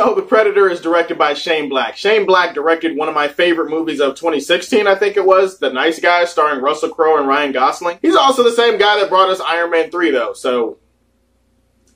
So, The Predator is directed by Shane Black. Shane Black directed one of my favorite movies of 2016, I think it was, The Nice Guys, starring Russell Crowe and Ryan Gosling. He's also the same guy that brought us Iron Man 3, though, so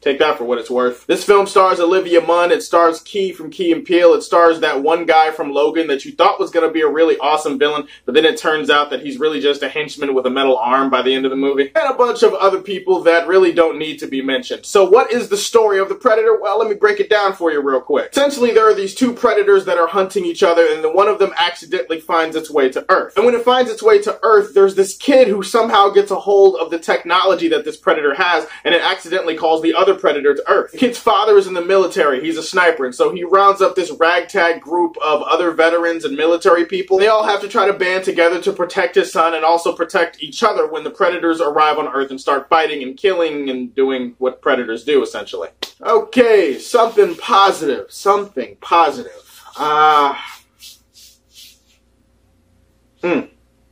take that for what it's worth. This film stars Olivia Munn. It stars Key from Key and Peele. It stars that one guy from Logan that you thought was going to be a really awesome villain, but then it turns out that he's really just a henchman with a metal arm by the end of the movie. And a bunch of other people that really don't need to be mentioned. So what is the story of The Predator? Well, let me break it down for you real quick. Essentially, there are these two predators that are hunting each other, and then one of them accidentally finds its way to Earth. And when it finds its way to Earth, there's this kid who somehow gets a hold of the technology that this predator has, and it accidentally calls the other predator to Earth. The kid's father is in the military. He's a sniper, and so he rounds up this ragtag group of other veterans and military people. They all have to try to band together to protect his son and also protect each other when the predators arrive on Earth and start fighting and killing and doing what predators do, essentially. Okay, something positive. Something positive.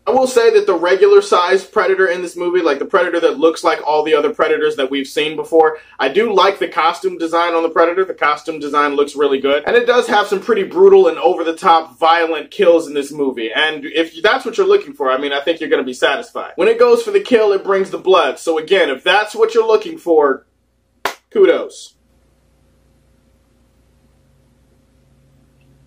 I will say that the regular-sized Predator in this movie, like the Predator that looks like all the other Predators that we've seen before, I do like the costume design on the Predator. The costume design looks really good. And it does have some pretty brutal and over-the-top violent kills in this movie. And if that's what you're looking for, I mean, I think you're going to be satisfied. When it goes for the kill, it brings the blood. So again, if that's what you're looking for, kudos.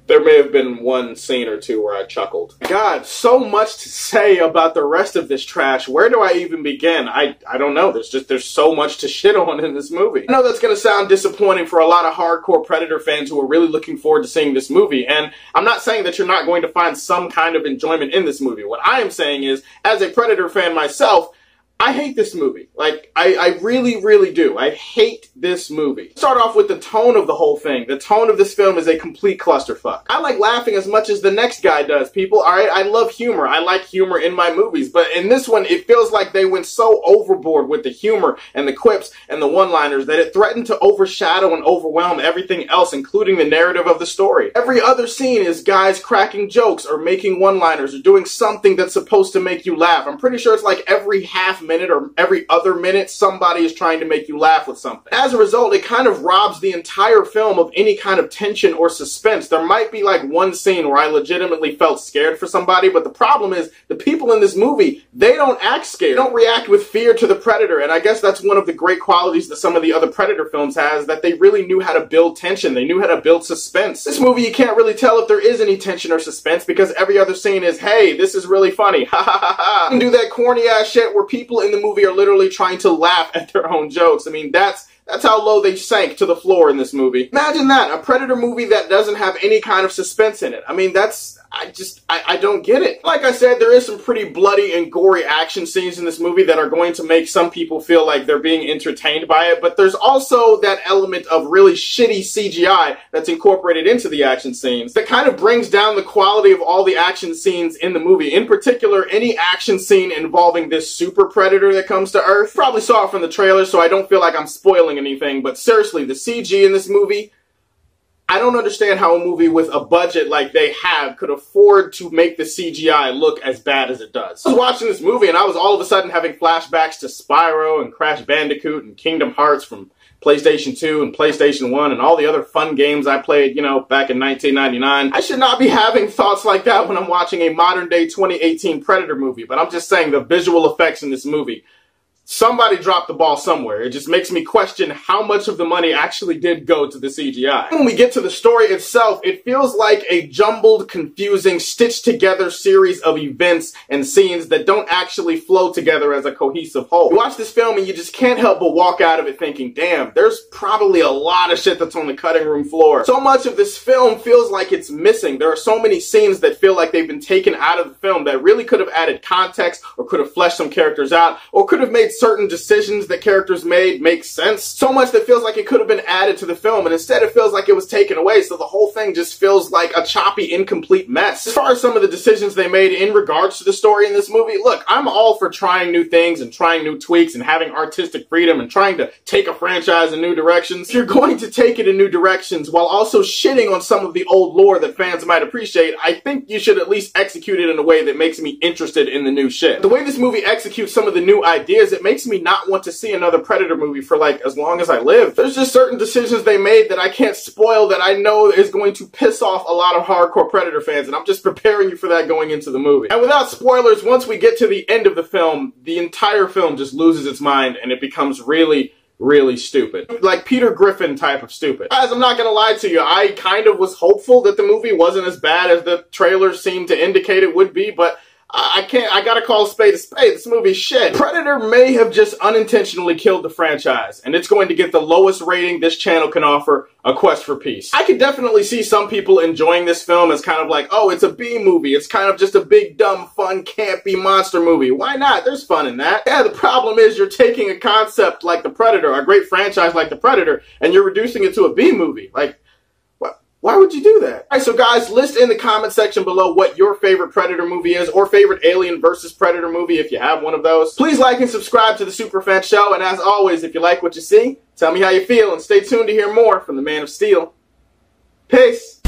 There may have been one scene or two where I chuckled. God, so much to say about the rest of this trash. Where do I even begin? I don't know. There's so much to shit on in this movie. I know that's going to sound disappointing for a lot of hardcore Predator fans who are really looking forward to seeing this movie. And I'm not saying that you're not going to find some kind of enjoyment in this movie. What I am saying is, as a Predator fan myself, I hate this movie. Like, I really, really do. I hate this movie. Start off with the tone of the whole thing. The tone of this film is a complete clusterfuck. I like laughing as much as the next guy does, people. Alright, I love humor. I like humor in my movies. But in this one, it feels like they went so overboard with the humor and the quips and the one-liners that it threatened to overshadow and overwhelm everything else, including the narrative of the story. Every other scene is guys cracking jokes or making one-liners or doing something that's supposed to make you laugh. I'm pretty sure it's like every half minute or every other minute somebody is trying to make you laugh with something. As a result, it kind of robs the entire film of any kind of tension or suspense. There might be like one scene where I legitimately felt scared for somebody, but the problem is the people in this movie, they don't act scared. They don't react with fear to the Predator, and I guess that's one of the great qualities that some of the other Predator films has, that they really knew how to build tension. They knew how to build suspense. This movie, you can't really tell if there is any tension or suspense because every other scene is, hey, this is really funny, ha ha ha ha. And do that corny ass shit where people in the movie are literally trying to laugh at their own jokes. I mean, that's how low they sank to the floor in this movie. Imagine that, a Predator movie that doesn't have any kind of suspense in it. I mean, I don't get it. Like I said, there is some pretty bloody and gory action scenes in this movie that are going to make some people feel like they're being entertained by it, but there's also that element of really shitty CGI that's incorporated into the action scenes that kind of brings down the quality of all the action scenes in the movie. In particular, any action scene involving this super Predator that comes to Earth. Probably saw it from the trailer, so I don't feel like I'm spoiling anything, but seriously, the CG in this movie, I don't understand how a movie with a budget like they have could afford to make the CGI look as bad as it does. I was watching this movie and I was all of a sudden having flashbacks to Spyro and Crash Bandicoot and Kingdom Hearts from PlayStation 2 and PlayStation 1 and all the other fun games I played, you know, back in 1999. I should not be having thoughts like that when I'm watching a modern-day 2018 Predator movie, but I'm just saying the visual effects in this movie, somebody dropped the ball somewhere. It just makes me question how much of the money actually did go to the CGI. When we get to the story itself, it feels like a jumbled, confusing, stitched-together series of events and scenes that don't actually flow together as a cohesive whole. You watch this film and you just can't help but walk out of it thinking, damn, there's probably a lot of shit that's on the cutting room floor. So much of this film feels like it's missing. There are so many scenes that feel like they've been taken out of the film that really could have added context or could have fleshed some characters out or could have made certain decisions that characters made make sense. So much that feels like it could have been added to the film, and instead it feels like it was taken away, so the whole thing just feels like a choppy, incomplete mess. As far as some of the decisions they made in regards to the story in this movie, look, I'm all for trying new things and trying new tweaks and having artistic freedom and trying to take a franchise in new directions. If you're going to take it in new directions while also shitting on some of the old lore that fans might appreciate, I think you should at least execute it in a way that makes me interested in the new shit. The way this movie executes some of the new ideas, it makes me not want to see another Predator movie for like as long as I live. There's just certain decisions they made that I can't spoil that I know is going to piss off a lot of hardcore Predator fans, and I'm just preparing you for that going into the movie. And without spoilers, once we get to the end of the film, the entire film just loses its mind and it becomes really stupid. Like Peter Griffin type of stupid. Guys, I'm not gonna lie to you, I kind of was hopeful that the movie wasn't as bad as the trailers seemed to indicate it would be, but I gotta call a spade a spade. This movie's shit. Predator may have just unintentionally killed the franchise, and it's going to get the lowest rating this channel can offer, A Quest for Peace. I could definitely see some people enjoying this film as kind of like, oh, it's a B movie. It's kind of just a big, dumb, fun, campy monster movie. Why not? There's fun in that. Yeah, the problem is you're taking a concept like The Predator, a great franchise like The Predator, and you're reducing it to a B movie. Like, why would you do that? Alright, so guys, list in the comment section below what your favorite Predator movie is, or favorite Alien vs. Predator movie if you have one of those. Please like and subscribe to the Superfan Show, and as always, if you like what you see, tell me how you feel, and stay tuned to hear more from the Man of Steel. Peace!